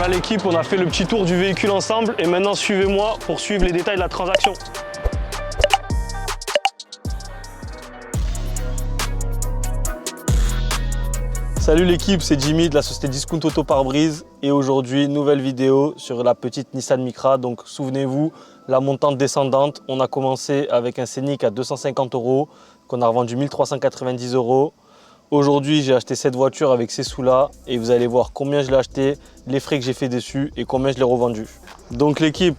Voilà l'équipe, on a fait le petit tour du véhicule ensemble et maintenant suivez-moi pour suivre les détails de la transaction. Salut l'équipe, c'est Jimmy de la société Discount Auto Pare-Brise et aujourd'hui, nouvelle vidéo sur la petite Nissan Micra. Donc souvenez-vous, la montante descendante, on a commencé avec un Scénic à 250 € qu'on a revendu 1390 €. Aujourd'hui, j'ai acheté cette voiture avec ces sous-là et vous allez voir combien je l'ai acheté, les frais que j'ai fait dessus et combien je l'ai revendu. Donc l'équipe,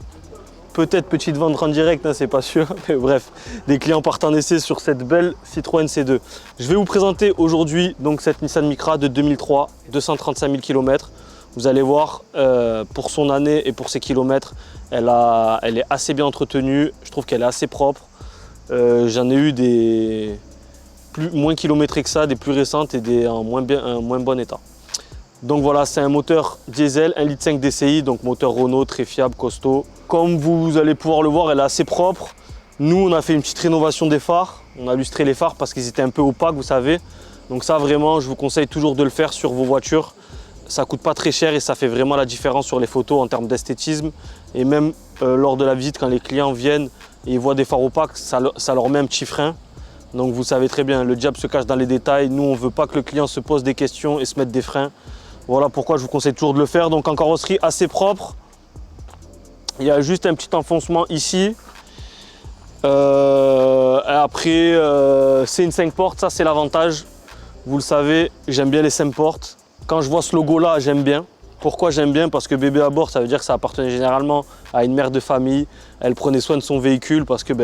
peut-être petite vente en direct, hein, c'est pas sûr, mais bref, les clients partent en essai sur cette belle Citroën C2. Je vais vous présenter aujourd'hui donc cette Nissan Micra de 2003, 235 000 km. Vous allez voir, pour son année et pour ses kilomètres, elle est assez bien entretenue. Je trouve qu'elle est assez propre. J'en ai eu des moins kilométrées que ça, des plus récentes et des en moins bon état. Donc voilà, c'est un moteur diesel 1,5 litre DCI, donc moteur Renault, très fiable, costaud. Comme vous allez pouvoir le voir, elle est assez propre. Nous, on a fait une petite rénovation des phares. On a lustré les phares parce qu'ils étaient un peu opaques, vous savez. Donc ça, vraiment, je vous conseille toujours de le faire sur vos voitures. Ça coûte pas très cher et ça fait vraiment la différence sur les photos en termes d'esthétisme. Et même lors de la visite, quand les clients viennent et ils voient des phares opaques, ça leur met un petit frein. Donc vous savez très bien, le diable se cache dans les détails. Nous, on ne veut pas que le client se pose des questions et se mette des freins. Voilà pourquoi je vous conseille toujours de le faire. Donc en carrosserie assez propre. Il y a juste un petit enfoncement ici. Après, c'est une 5 portes, ça c'est l'avantage. Vous le savez, j'aime bien les 5 portes. Quand je vois ce logo-là, j'aime bien. Pourquoi j'aime bien? Parce que bébé à bord, ça veut dire que ça appartenait généralement à une mère de famille. Elle prenait soin de son véhicule parce que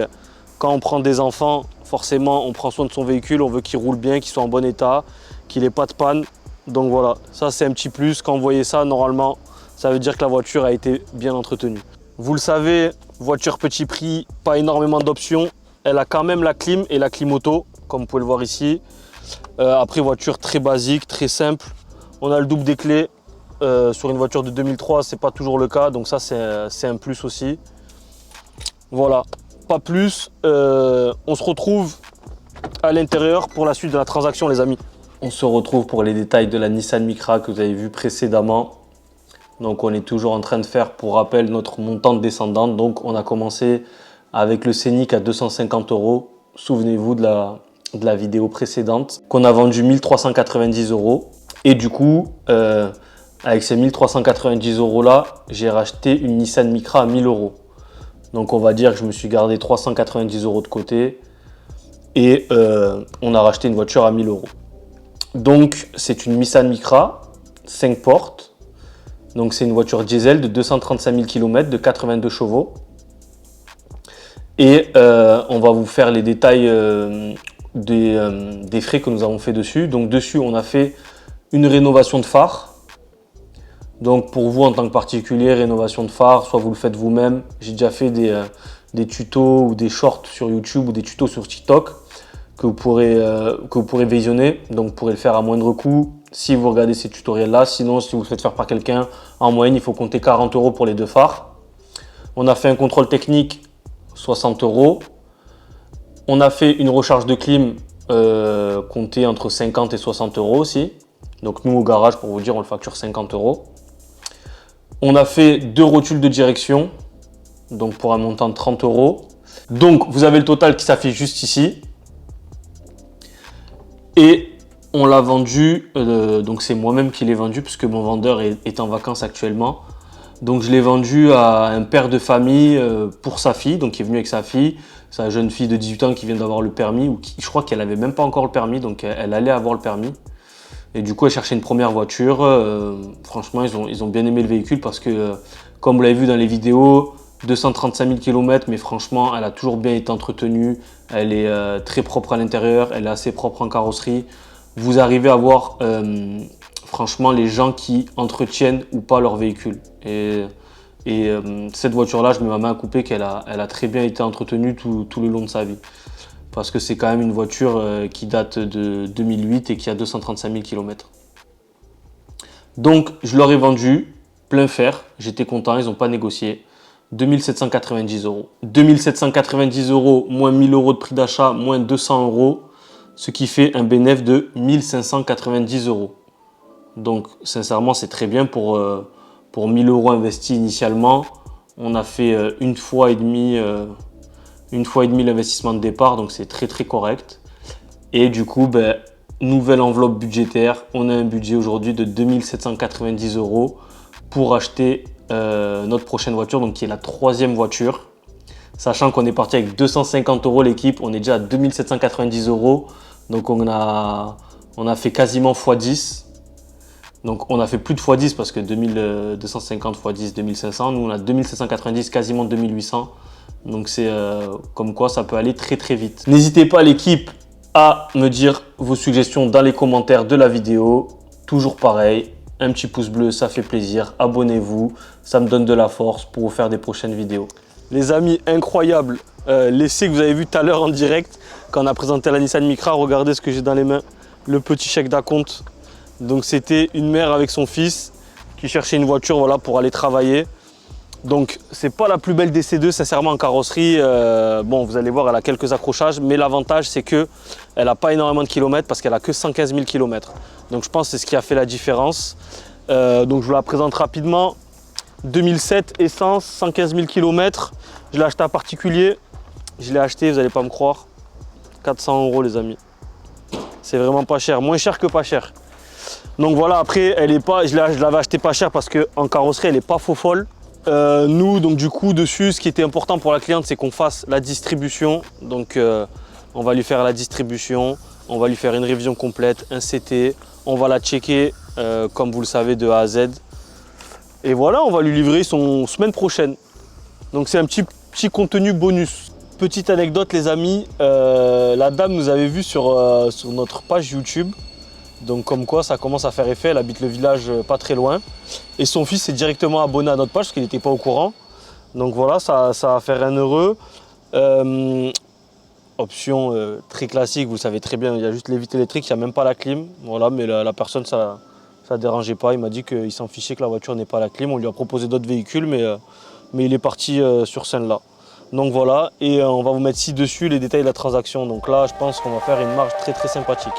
quand on prend des enfants, forcément, on prend soin de son véhicule. On veut qu'il roule bien, qu'il soit en bon état, qu'il n'ait pas de panne. Donc voilà, ça c'est un petit plus. Quand vous voyez ça, normalement, ça veut dire que la voiture a été bien entretenue. Vous le savez, voiture petit prix, pas énormément d'options. Elle a quand même la clim et la clim auto, comme vous pouvez le voir ici. Après, voiture très basique, très simple. On a le double des clés. Sur une voiture de 2003, c'est pas toujours le cas, donc ça c'est un plus aussi. Voilà, pas plus. On se retrouve à l'intérieur pour la suite de la transaction, les amis. On se retrouve pour les détails de la Nissan Micra que vous avez vu précédemment. Donc on est toujours en train de faire, pour rappel, notre montante descendante. Donc on a commencé avec le Scénic à 250 €. Souvenez-vous de la vidéo précédente qu'on a vendu 1390 €. Et du coup, avec ces 1390 € là, j'ai racheté une Nissan Micra à 1000 €. Donc on va dire que je me suis gardé 390 € de côté. Et on a racheté une voiture à 1000 €. Donc c'est une Nissan Micra, 5 portes. Donc c'est une voiture diesel de 235 000 km, de 82 chevaux. Et on va vous faire les détails des frais que nous avons fait dessus. Donc dessus, on a fait une rénovation de phare. Donc pour vous en tant que particulier, rénovation de phare, soit vous le faites vous-même. J'ai déjà fait des tutos ou des shorts sur YouTube ou des tutos sur TikTok que vous pourrez visionner. Donc vous pourrez le faire à moindre coût si vous regardez ces tutoriels-là. Sinon, si vous le faites faire par quelqu'un, en moyenne, il faut compter 40 € pour les deux phares. On a fait un contrôle technique, 60 €. On a fait une recharge de clim, comptée entre 50 et 60 € aussi. Donc nous, au garage, pour vous dire, on le facture 50 €. On a fait 2 rotules de direction, donc pour un montant de 30 €. Donc vous avez le total qui s'affiche juste ici. Et on l'a vendu, donc c'est moi-même qui l'ai vendu puisque mon vendeur est en vacances actuellement. Donc je l'ai vendu à un père de famille pour sa fille, donc il est venu avec sa fille, sa jeune fille de 18 ans qui vient d'avoir le permis, ou je crois qu'elle n'avait même pas encore le permis, donc elle allait avoir le permis. Et du coup elle cherchait une première voiture. Franchement ils ont bien aimé le véhicule parce que comme vous l'avez vu dans les vidéos, 235 000 km, mais franchement elle a toujours bien été entretenue. Elle est très propre à l'intérieur, elle est assez propre en carrosserie. Vous arrivez à voir franchement les gens qui entretiennent ou pas leur véhicule. Et cette voiture-là, je mets ma main à couper qu'elle a très bien été entretenue tout le long de sa vie. Parce que c'est quand même une voiture qui date de 2008 et qui a 235 000 km. Donc je leur ai vendu plein fer, j'étais content, ils n'ont pas négocié. 2790 €. 2790 € moins 1000 € de prix d'achat, moins 200 €, ce qui fait un bénéfice de 1590 €. Donc sincèrement, c'est très bien pour pour 1000 € investis initialement, on a fait une fois et demie l'investissement de départ, donc c'est très très correct. Et du coup, ben, nouvelle enveloppe budgétaire, on a un budget aujourd'hui de 2790 € pour acheter notre prochaine voiture, donc qui est la 3e voiture. Sachant qu'on est parti avec 250 € l'équipe, on est déjà à 2790 €. Donc on a fait quasiment x10. Donc on a fait plus de x10 parce que 2250 x 10, 2500. Nous on a 2790, quasiment 2800. Donc c'est comme quoi ça peut aller très très vite. N'hésitez pas l'équipe à me dire vos suggestions dans les commentaires de la vidéo. Toujours pareil, un petit pouce bleu, ça fait plaisir. Abonnez-vous, ça me donne de la force pour vous faire des prochaines vidéos. Les amis, incroyable l'essai que vous avez vu tout à l'heure en direct quand on a présenté la Nissan Micra. Regardez ce que j'ai dans les mains, le petit chèque d'acompte. Donc c'était une mère avec son fils qui cherchait une voiture, voilà, pour aller travailler. Donc c'est pas la plus belle des C2 sincèrement en carrosserie. Bon, vous allez voir, elle a quelques accrochages, mais l'avantage c'est que elle n'a pas énormément de kilomètres parce qu'elle a que 115 000 km. Donc je pense que c'est ce qui a fait la différence. Donc je vous la présente rapidement. 2007 essence, 115 000 km. Je l'ai acheté à particulier. Je l'ai acheté, vous n'allez pas me croire, 400 € les amis. C'est vraiment pas cher, moins cher que pas cher. Donc voilà, après, elle est pas, je l'avais acheté pas cher parce qu'en carrosserie, elle n'est pas faux folle. Nous, donc du coup, dessus, ce qui était important pour la cliente, c'est qu'on fasse la distribution. Donc on va lui faire la distribution, on va lui faire une révision complète, un CT. On va la checker, comme vous le savez, de A à Z. Et voilà, on va lui livrer son semaine prochaine. Donc c'est un petit contenu bonus. Petite anecdote les amis, la dame nous avait vu sur notre page YouTube. Donc comme quoi ça commence à faire effet, elle habite le village pas très loin. Et son fils est directement abonné à notre page parce qu'il n'était pas au courant. Donc voilà, ça va faire un heureux. Option très classique, vous le savez très bien, il y a juste l'évite électrique, il n'y a même pas la clim. Voilà, mais la personne, ça ne dérangeait pas. Il m'a dit qu'il s'en fichait que la voiture n'ait pas la clim. On lui a proposé d'autres véhicules, mais il est parti sur celle-là. Donc voilà, et on va vous mettre ci-dessus les détails de la transaction. Donc là, je pense qu'on va faire une marge très très sympathique.